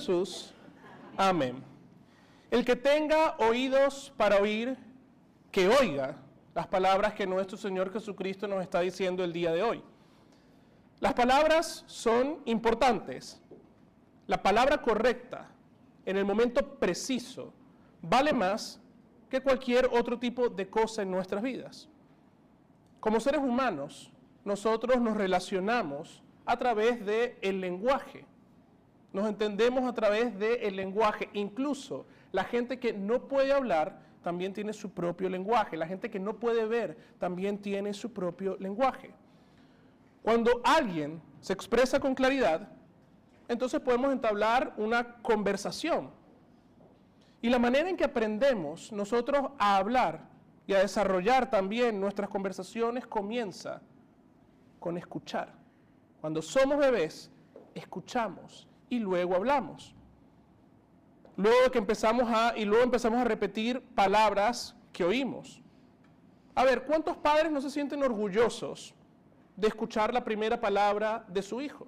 Jesús, amén. El que tenga oídos para oír, que oiga las palabras que nuestro Señor Jesucristo nos está diciendo el día de hoy. Las palabras son importantes. La palabra correcta, en el momento preciso, vale más que cualquier otro tipo de cosa en nuestras vidas. Como seres humanos, nosotros nos relacionamos a través del lenguaje. Nos entendemos a través del lenguaje. Incluso la gente que no puede hablar también tiene su propio lenguaje. La gente que no puede ver también tiene su propio lenguaje. Cuando alguien se expresa con claridad, entonces podemos entablar una conversación. Y la manera en que aprendemos nosotros a hablar y a desarrollar también nuestras conversaciones comienza con escuchar. Cuando somos bebés, escuchamos y luego hablamos. Luego empezamos a repetir palabras que oímos. A ver, ¿cuántos padres no se sienten orgullosos de escuchar la primera palabra de su hijo?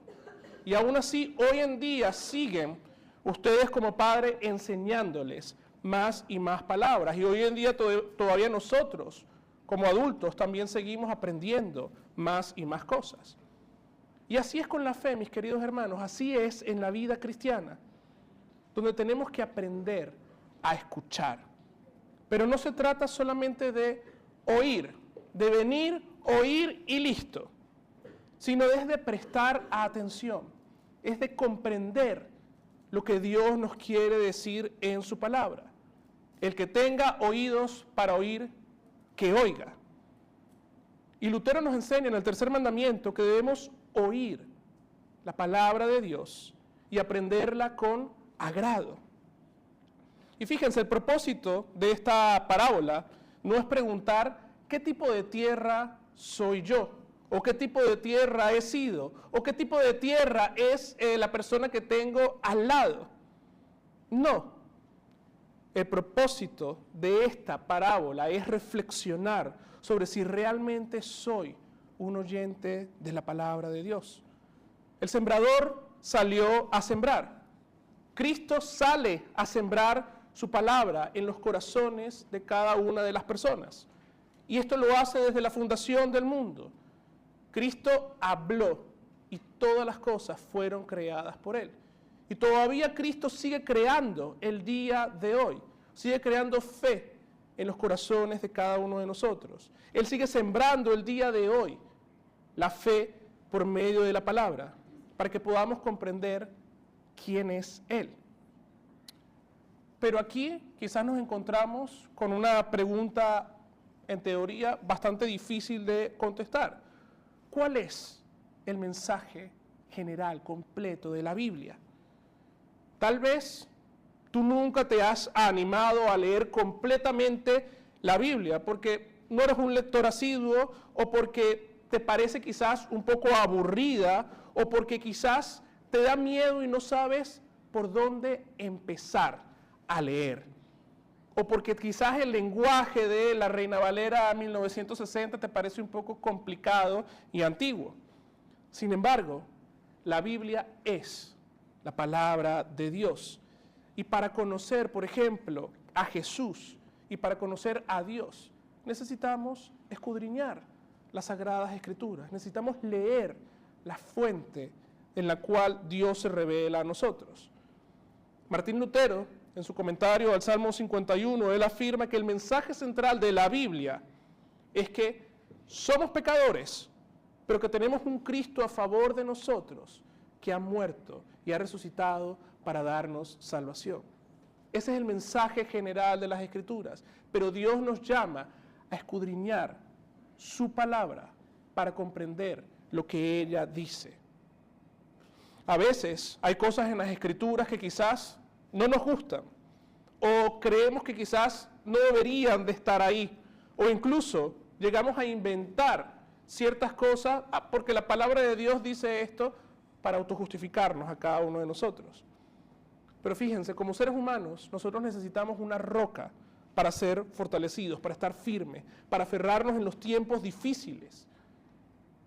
Y aún así, hoy en día siguen ustedes como padres enseñándoles más y más palabras. Y hoy en día todavía nosotros, como adultos, también seguimos aprendiendo más y más cosas. Y así es con la fe, mis queridos hermanos, así es en la vida cristiana, donde tenemos que aprender a escuchar. Pero no se trata solamente de oír, de venir, oír y listo, sino es de prestar atención, es de comprender lo que Dios nos quiere decir en su palabra. El que tenga oídos para oír, que oiga. Y Lutero nos enseña en el tercer mandamiento que debemos oír la palabra de Dios y aprenderla con agrado. Y fíjense, el propósito de esta parábola no es preguntar qué tipo de tierra soy yo, o qué tipo de tierra he sido, o qué tipo de tierra es la persona que tengo al lado. No. El propósito de esta parábola es reflexionar sobre si realmente soy un oyente de la palabra de Dios. El sembrador salió a sembrar. Cristo sale a sembrar su palabra en los corazones de cada una de las personas. Y esto lo hace desde la fundación del mundo. Cristo habló y todas las cosas fueron creadas por Él. Y todavía Cristo sigue creando el día de hoy. Sigue creando fe en los corazones de cada uno de nosotros. Él sigue sembrando el día de hoy la fe por medio de la palabra, para que podamos comprender quién es Él. Pero aquí quizás nos encontramos con una pregunta, en teoría, bastante difícil de contestar. ¿Cuál es el mensaje general, completo de la Biblia? Tal vez tú nunca te has animado a leer completamente la Biblia porque no eres un lector asiduo o porque te parece quizás un poco aburrida o porque quizás te da miedo y no sabes por dónde empezar a leer. O porque quizás el lenguaje de la Reina Valera 1960 te parece un poco complicado y antiguo. Sin embargo, la Biblia es la palabra de Dios. Y para conocer, por ejemplo, a Jesús y para conocer a Dios, necesitamos escudriñar las Sagradas Escrituras. Necesitamos leer la fuente en la cual Dios se revela a nosotros. Martín Lutero, en su comentario al Salmo 51, él afirma que el mensaje central de la Biblia es que somos pecadores, pero que tenemos un Cristo a favor de nosotros, que ha muerto y ha resucitado para darnos salvación. Ese es el mensaje general de las Escrituras, pero Dios nos llama a escudriñar su palabra para comprender lo que ella dice. A veces hay cosas en las Escrituras que quizás no nos gustan, o creemos que quizás no deberían de estar ahí, o incluso llegamos a inventar ciertas cosas porque la palabra de Dios dice esto para autojustificarnos a cada uno de nosotros. Pero fíjense, como seres humanos, nosotros necesitamos una roca para ser fortalecidos, para estar firmes, para aferrarnos en los tiempos difíciles.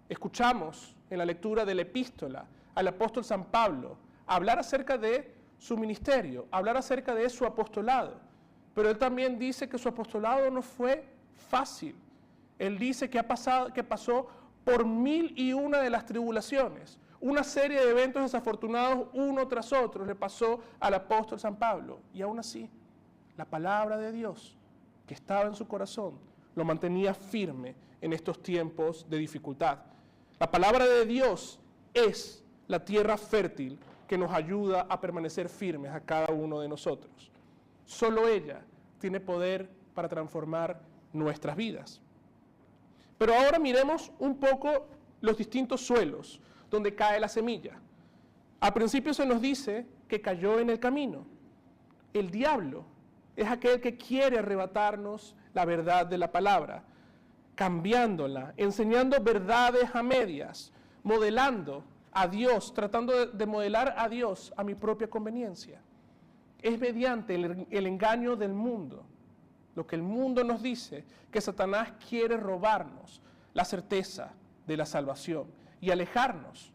Escuchamos en la lectura de la epístola al apóstol San Pablo hablar acerca de su ministerio, hablar acerca de su apostolado. Pero él también dice que su apostolado no fue fácil. Él dice que pasó por 1001 de las tribulaciones. Una serie de eventos desafortunados uno tras otro le pasó al apóstol San Pablo. Y aún así, la palabra de Dios que estaba en su corazón lo mantenía firme en estos tiempos de dificultad. La palabra de Dios es la tierra fértil que nos ayuda a permanecer firmes a cada uno de nosotros. Solo ella tiene poder para transformar nuestras vidas. Pero ahora miremos un poco los distintos suelos donde cae la semilla. Al principio se nos dice que cayó en el camino. El diablo es aquel que quiere arrebatarnos la verdad de la palabra, cambiándola, enseñando verdades a medias, modelando a Dios, tratando de modelar a Dios a mi propia conveniencia. Es mediante el engaño del mundo, lo que el mundo nos dice, que Satanás quiere robarnos la certeza de la salvación y alejarnos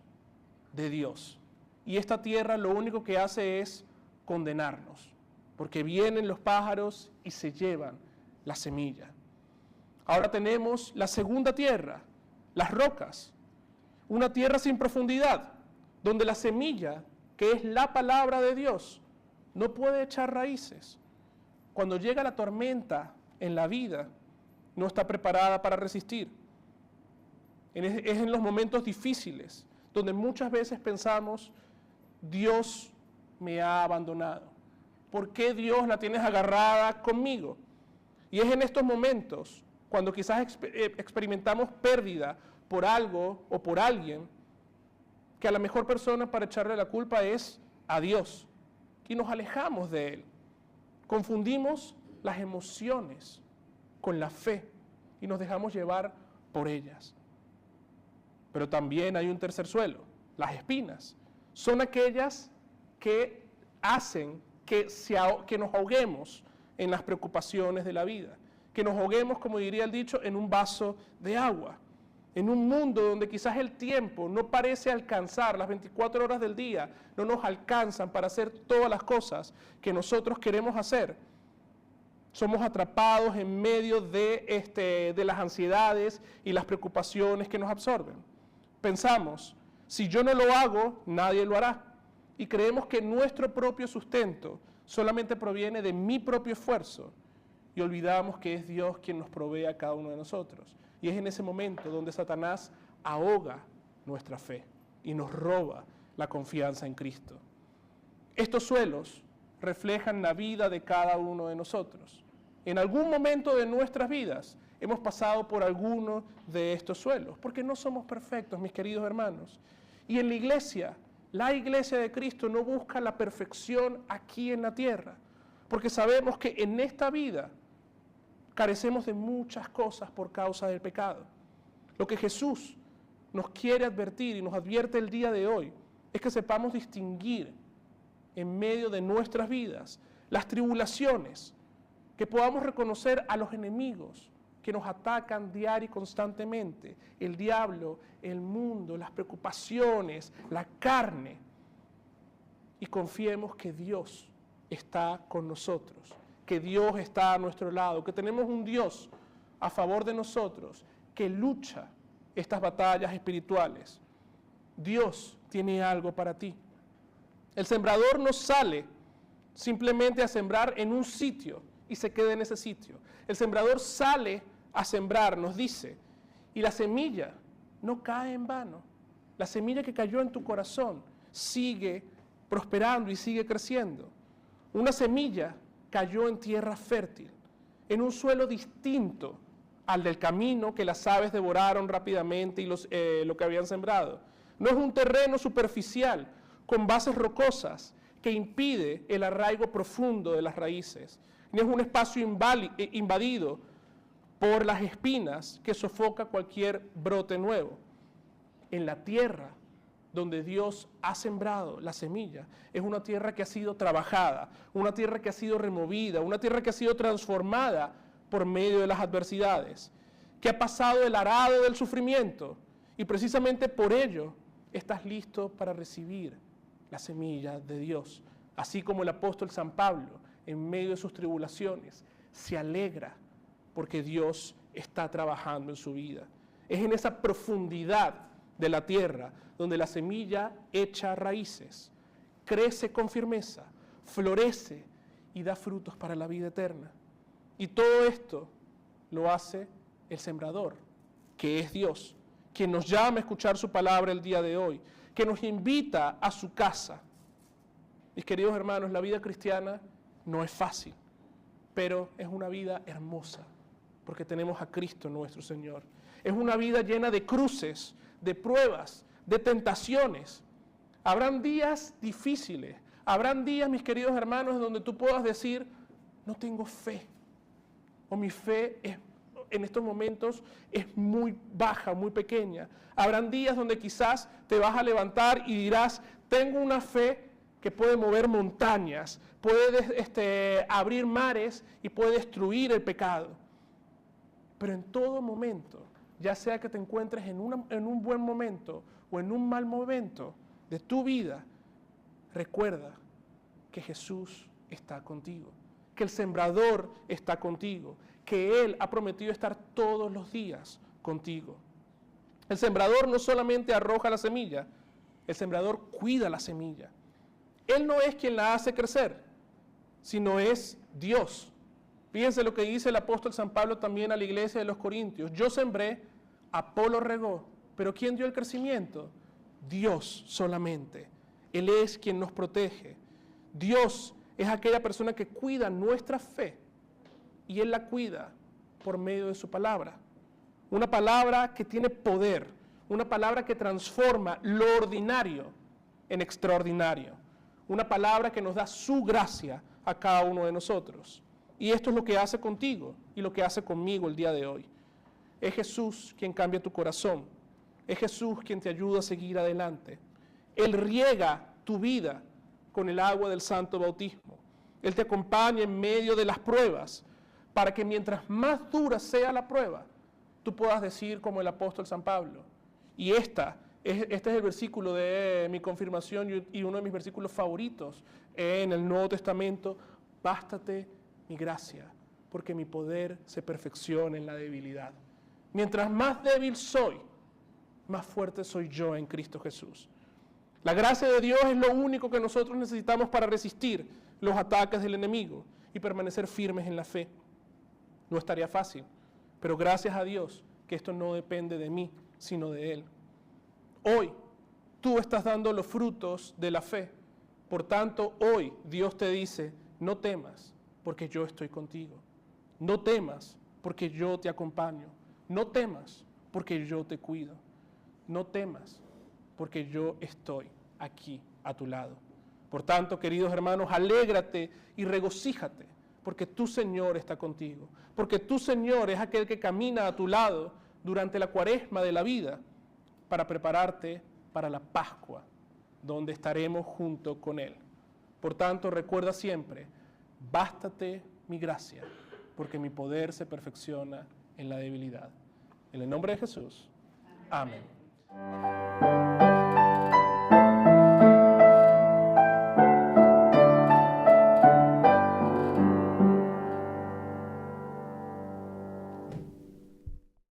de Dios. Y esta tierra lo único que hace es condenarnos, porque vienen los pájaros y se llevan la semilla. Ahora tenemos la segunda tierra, las rocas, una tierra sin profundidad, donde la semilla, que es la palabra de Dios, no puede echar raíces. Cuando llega la tormenta en la vida, no está preparada para resistir. Es en los momentos difíciles, donde muchas veces pensamos, Dios me ha abandonado. ¿Por qué Dios la tienes agarrada conmigo? Y es en estos momentos, cuando quizás experimentamos pérdida por algo o por alguien, que a la mejor persona para echarle la culpa es a Dios. Y nos alejamos de Él. Confundimos las emociones con la fe y nos dejamos llevar por ellas. Pero también hay un tercer suelo, las espinas. Son aquellas que hacen que nos ahoguemos en las preocupaciones de la vida, que nos ahoguemos, como diría el dicho, en un vaso de agua, en un mundo donde quizás el tiempo no parece alcanzar, las 24 horas del día no nos alcanzan para hacer todas las cosas que nosotros queremos hacer. Somos atrapados en medio de las ansiedades y las preocupaciones que nos absorben. Pensamos, si yo no lo hago, nadie lo hará. Y creemos que nuestro propio sustento solamente proviene de mi propio esfuerzo. Y olvidamos que es Dios quien nos provee a cada uno de nosotros. Y es en ese momento donde Satanás ahoga nuestra fe y nos roba la confianza en Cristo. Estos suelos reflejan la vida de cada uno de nosotros. En algún momento de nuestras vidas hemos pasado por alguno de estos suelos, porque no somos perfectos, mis queridos hermanos. Y en la iglesia de Cristo no busca la perfección aquí en la tierra, porque sabemos que en esta vida carecemos de muchas cosas por causa del pecado. Lo que Jesús nos quiere advertir y nos advierte el día de hoy es que sepamos distinguir en medio de nuestras vidas las tribulaciones, que podamos reconocer a los enemigos que nos atacan diario y constantemente, el diablo, el mundo, las preocupaciones, la carne, y confiemos que Dios está con nosotros, que Dios está a nuestro lado, que tenemos un Dios a favor de nosotros, que lucha estas batallas espirituales. Dios tiene algo para ti. El sembrador no sale simplemente a sembrar en un sitio y se queda en ese sitio. El sembrador sale a sembrar, nos dice, y la semilla no cae en vano. La semilla que cayó en tu corazón sigue prosperando y sigue creciendo. Una semilla cayó en tierra fértil, en un suelo distinto al del camino que las aves devoraron rápidamente y lo que habían sembrado. No es un terreno superficial con bases rocosas que impide el arraigo profundo de las raíces. No es un espacio invadido por las espinas que sofoca cualquier brote nuevo. En la tierra donde Dios ha sembrado la semilla, es una tierra que ha sido trabajada, una tierra que ha sido removida, una tierra que ha sido transformada por medio de las adversidades, que ha pasado el arado del sufrimiento, y precisamente por ello estás listo para recibir la semilla de Dios, Así como el apóstol San Pablo, en medio de sus tribulaciones, se alegra porque Dios está trabajando en su vida. Es en esa profundidad de la tierra donde la semilla echa raíces, crece con firmeza, florece y da frutos para la vida eterna. Y todo esto lo hace el sembrador, que es Dios, quien nos llama a escuchar su palabra el día de hoy, que nos invita a su casa. Mis queridos hermanos, la vida cristiana no es fácil, pero es una vida hermosa, porque tenemos a Cristo nuestro Señor. Es una vida llena de cruces, de pruebas, de tentaciones. Habrán días difíciles, habrán días, mis queridos hermanos, donde tú puedas decir, no tengo fe, o mi fe en estos momentos es muy baja, muy pequeña. Habrán días donde quizás te vas a levantar y dirás, tengo una fe que puede mover montañas, puede abrir mares y puede destruir el pecado. Pero en todo momento, ya sea que te encuentres en un buen momento o en un mal momento de tu vida, recuerda que Jesús está contigo, que el sembrador está contigo, que Él ha prometido estar todos los días contigo. El sembrador no solamente arroja la semilla, el sembrador cuida la semilla. Él no es quien la hace crecer, sino es Dios. Fíjense lo que dice el apóstol San Pablo también a la iglesia de los Corintios. Yo sembré, Apolo regó, pero ¿quién dio el crecimiento? Dios solamente. Él es quien nos protege. Dios es aquella persona que cuida nuestra fe y Él la cuida por medio de su palabra. Una palabra que tiene poder, una palabra que transforma lo ordinario en extraordinario. Una palabra que nos da su gracia a cada uno de nosotros. Y esto es lo que hace contigo y lo que hace conmigo el día de hoy. Es Jesús quien cambia tu corazón. Es Jesús quien te ayuda a seguir adelante. Él riega tu vida con el agua del santo bautismo. Él te acompaña en medio de las pruebas para que mientras más dura sea la prueba, tú puedas decir como el apóstol San Pablo. Y este es el versículo de mi confirmación y uno de mis versículos favoritos en el Nuevo Testamento. Bástate mi gracia, porque mi poder se perfecciona en la debilidad. Mientras más débil soy, más fuerte soy yo en Cristo Jesús. La gracia de Dios es lo único que nosotros necesitamos para resistir los ataques del enemigo y permanecer firmes en la fe. No estaría fácil, pero gracias a Dios que esto no depende de mí, sino de Él. Hoy tú estás dando los frutos de la fe. Por tanto, hoy Dios te dice, no temas, porque yo estoy contigo. No temas, porque yo te acompaño. No temas, porque yo te cuido. No temas, porque yo estoy aquí a tu lado. Por tanto, queridos hermanos, alégrate y regocíjate, porque tu Señor está contigo. Porque tu Señor es aquel que camina a tu lado durante la cuaresma de la vida para prepararte para la Pascua, donde estaremos junto con Él. Por tanto, recuerda siempre, bástate mi gracia, porque mi poder se perfecciona en la debilidad. En el nombre de Jesús. Amén.